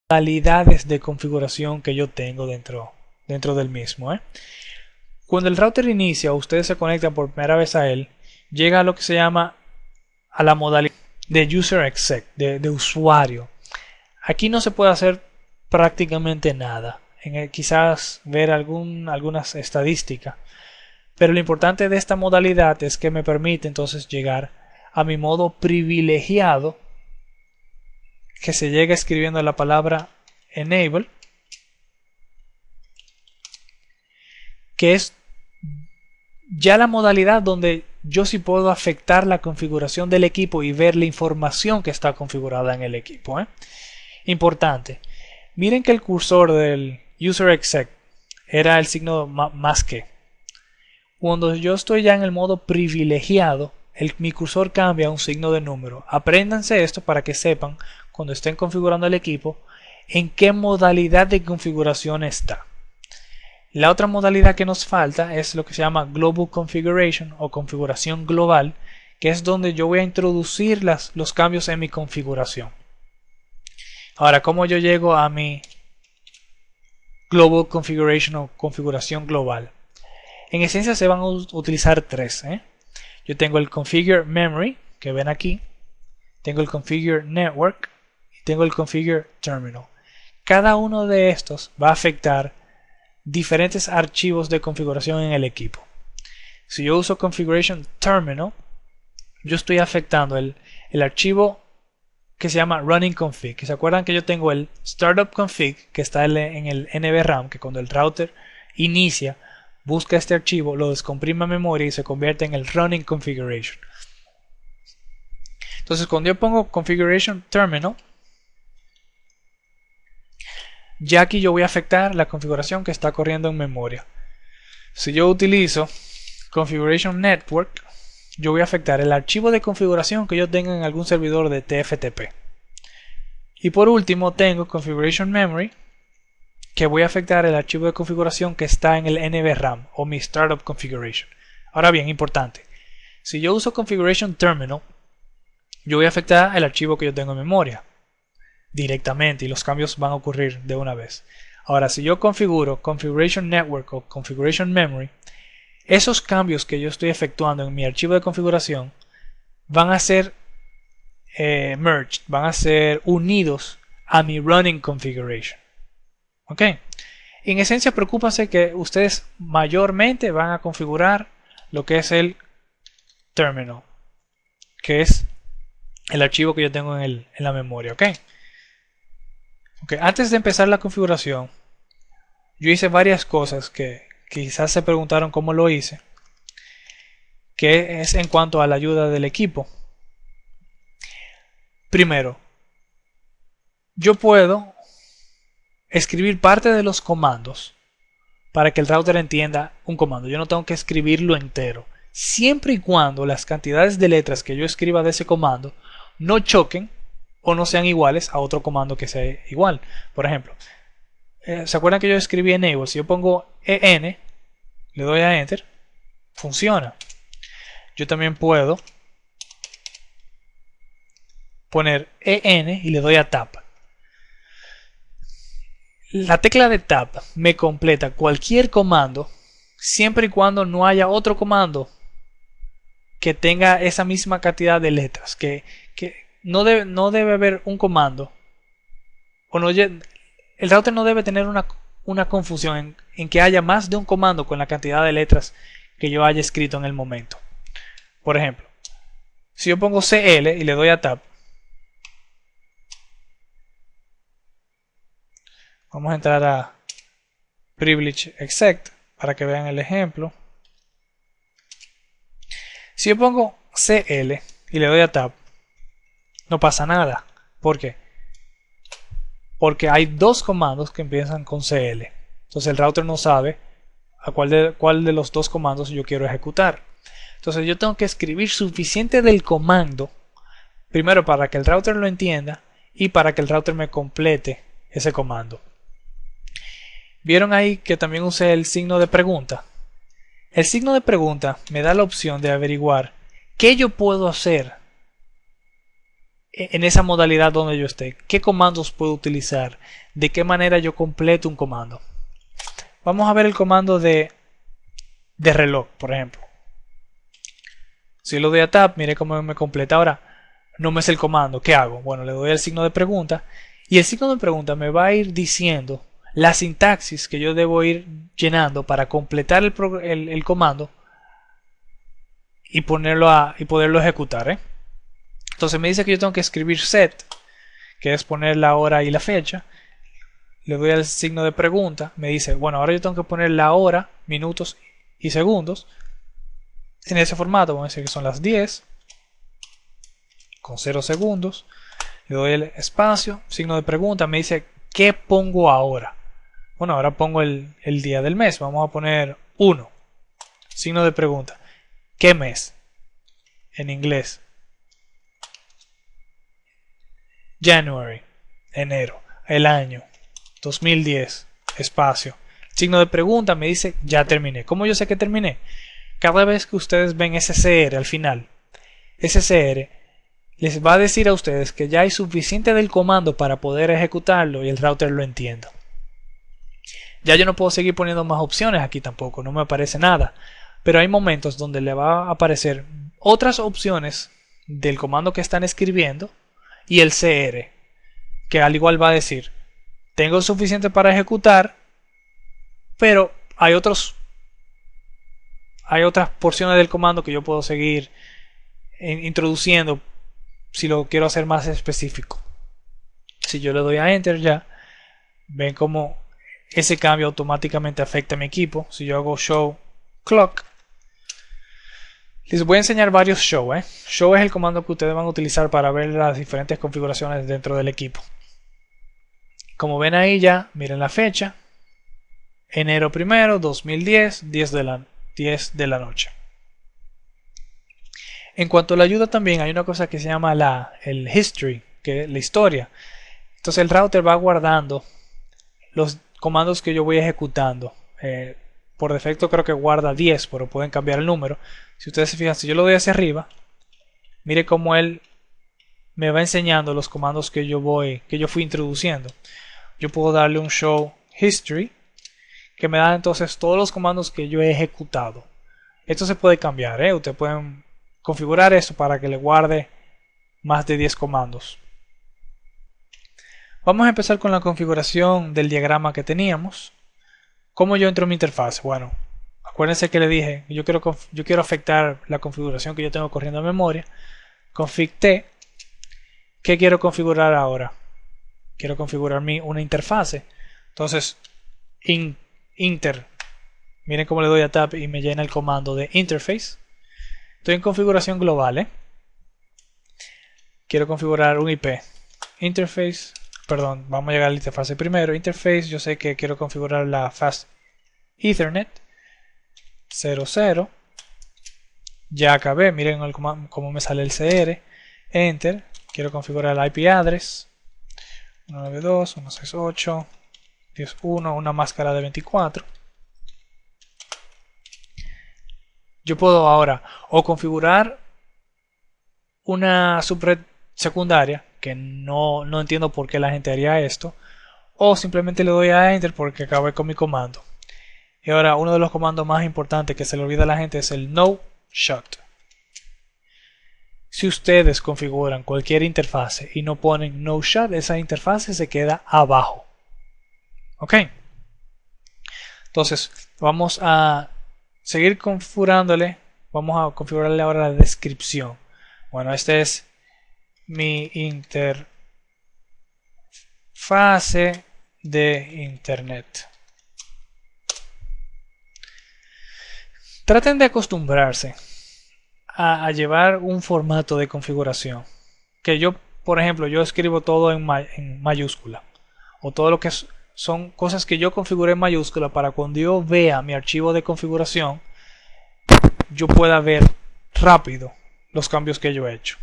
modalidades de configuración que yo tengo dentro del mismo. Cuando el router inicia o ustedes se conectan por primera vez a él, llega a lo que se llama a la modalidad de user exec, de usuario. Aquí no se puede hacer prácticamente nada. Quizás ver algunas estadísticas. Pero lo importante de esta modalidad es que me permite entonces llegar a mi modo privilegiado, que se llega escribiendo la palabra enable, que es ya la modalidad donde yo sí puedo afectar la configuración del equipo y ver la información que está configurada en el equipo. Importante, miren que el cursor del user exec era el signo más que. Cuando yo estoy ya en el modo privilegiado, mi cursor cambia a un signo de número. Apréndanse esto para que sepan, cuando estén configurando el equipo, en qué modalidad de configuración está. La otra modalidad que nos falta es lo que se llama Global Configuration o configuración global, que es donde yo voy a introducir los cambios en mi configuración. Ahora, ¿cómo yo llego a mi Global Configuration o configuración global? En esencia se van a utilizar tres. Yo tengo el Configure Memory, que ven aquí. Tengo el Configure Network y tengo el Configure Terminal. Cada uno de estos va a afectar diferentes archivos de configuración en el equipo. Si yo uso Configuration Terminal, yo estoy afectando el archivo que se llama Running Config. ¿Se acuerdan que yo tengo el Startup Config que está en el NVRAM, que cuando el router inicia busca este archivo, lo descomprime a memoria y se convierte en el Running Configuration? Entonces, cuando yo pongo Configuration Terminal, ya aquí yo voy a afectar la configuración que está corriendo en memoria. Si yo utilizo Configuration Network, yo voy a afectar el archivo de configuración que yo tenga en algún servidor de TFTP. Y por último tengo Configuration Memory, que voy a afectar el archivo de configuración que está en el NVRAM o mi Startup Configuration. Ahora bien, importante, si yo uso Configuration Terminal, yo voy a afectar el archivo que yo tengo en memoria directamente y los cambios van a ocurrir de una vez. Ahora, si yo configuro Configuration Network o Configuration Memory, esos cambios que yo estoy efectuando en mi archivo de configuración van a ser merged, van a ser unidos a mi Running Configuration. ¿Ok? En esencia, preocúpense que ustedes mayormente van a configurar lo que es el terminal, que es el archivo que yo tengo en la memoria. ¿Ok? Antes de empezar la configuración, yo hice varias cosas que quizás se preguntaron cómo lo hice, que es en cuanto a la ayuda del equipo. Primero, yo puedo escribir parte de los comandos para que el router entienda un comando. Yo no tengo que escribirlo entero, siempre y cuando las cantidades de letras que yo escriba de ese comando no choquen o no sean iguales a otro comando que sea igual. Por ejemplo, ¿se acuerdan que yo escribí enable? Si yo pongo en, le doy a enter, funciona. Yo también puedo poner en y le doy a tab. La tecla de tab me completa cualquier comando siempre y cuando no haya otro comando que tenga esa misma cantidad de letras, que no debe haber un comando o no, el router no debe tener una confusión en que haya más de un comando con la cantidad de letras que yo haya escrito en el momento. Por ejemplo, si yo pongo CL y le doy a tab, vamos a entrar a Privilege Exec para que vean el ejemplo. Si yo pongo CL y le doy a tab, no pasa nada. ¿Por qué? Porque hay dos comandos que empiezan con CL. Entonces el router no sabe a cuál de los dos comandos yo quiero ejecutar. Entonces yo tengo que escribir suficiente del comando, primero para que el router lo entienda y para que el router me complete ese comando. ¿Vieron ahí que también usé el signo de pregunta? El signo de pregunta me da la opción de averiguar qué yo puedo hacer en esa modalidad donde yo esté. ¿Qué comandos puedo utilizar? ¿De qué manera yo completo un comando? Vamos a ver el comando de reloj, por ejemplo. Si lo doy a tab, mire cómo me completa. Ahora, no me es el comando. ¿Qué hago? Bueno, le doy el signo de pregunta. Y el signo de pregunta me va a ir diciendo la sintaxis que yo debo ir llenando para completar el comando y poderlo ejecutar. Entonces me dice que yo tengo que escribir set, que es poner la hora y la fecha. Le doy al signo de pregunta. Me dice, bueno, ahora yo tengo que poner la hora, minutos y segundos. En ese formato, vamos a decir que son las 10 con 0 segundos. Le doy el espacio, signo de pregunta. Me dice, ¿qué pongo ahora? Bueno, ahora pongo el día del mes. Vamos a poner 1. Signo de pregunta. ¿Qué mes? En inglés. January. Enero. El año. 2010. Espacio. Signo de pregunta me dice, ya terminé. ¿Cómo yo sé que terminé? Cada vez que ustedes ven SCR al final, SCR les va a decir a ustedes que ya hay suficiente del comando para poder ejecutarlo y el router lo entienda. Ya yo no puedo seguir poniendo más opciones aquí tampoco, no me aparece nada. Pero hay momentos donde le va a aparecer otras opciones del comando que están escribiendo y el CR, que al igual va a decir, tengo suficiente para ejecutar, pero hay otras porciones del comando que yo puedo seguir introduciendo si lo quiero hacer más específico. Si yo le doy a Enter ya, ven como ese cambio automáticamente afecta a mi equipo. Si yo hago Show Clock, les voy a enseñar varios show. Show es el comando que ustedes van a utilizar para ver las diferentes configuraciones dentro del equipo. Como ven ahí ya, miren la fecha. Enero 1, 2010, 10 de la noche. En cuanto a la ayuda también hay una cosa que se llama el history, que es la historia. Entonces el router va guardando los comandos que yo voy ejecutando. Por defecto creo que guarda 10, pero pueden cambiar el número. Si ustedes se fijan, si yo lo doy hacia arriba, mire cómo él me va enseñando los comandos que yo fui introduciendo. Yo puedo darle un show history, que me da entonces todos los comandos que yo he ejecutado. Esto se puede cambiar, ustedes pueden configurar esto para que le guarde más de 10 comandos. Vamos a empezar con la configuración del diagrama que teníamos. ¿Cómo yo entro en mi interfaz? Bueno, acuérdense que le dije, yo quiero afectar la configuración que yo tengo corriendo en memoria. Config T. ¿Qué quiero configurar ahora? Quiero configurar una interfase. Entonces, inter. Miren cómo le doy a tab y me llena el comando de interface. Estoy en configuración global. Quiero configurar un IP. Interface. Perdón, vamos a llegar a la interfase primero. Interface, yo sé que quiero configurar la Fast Ethernet 00. Ya acabé, miren cómo me sale el CR. Enter, quiero configurar el IP address 192.168.10.1, una máscara de 24. Yo puedo ahora o configurar una subred secundaria, que no entiendo por qué la gente haría esto, o simplemente le doy a Enter porque acabé con mi comando. Y ahora uno de los comandos más importantes que se le olvida a la gente es el no shut. Si ustedes configuran cualquier interfase y no ponen no shut, esa interfase se queda abajo. Ok. Entonces vamos a seguir configurándole. Vamos a configurarle ahora la descripción. Bueno, este es mi interfase de internet. Traten de acostumbrarse a llevar un formato de configuración. Que yo, por ejemplo, yo escribo todo en mayúscula. O todo lo que son cosas que yo configuré en mayúscula para cuando yo vea mi archivo de configuración, yo pueda ver rápido los cambios que yo he hecho.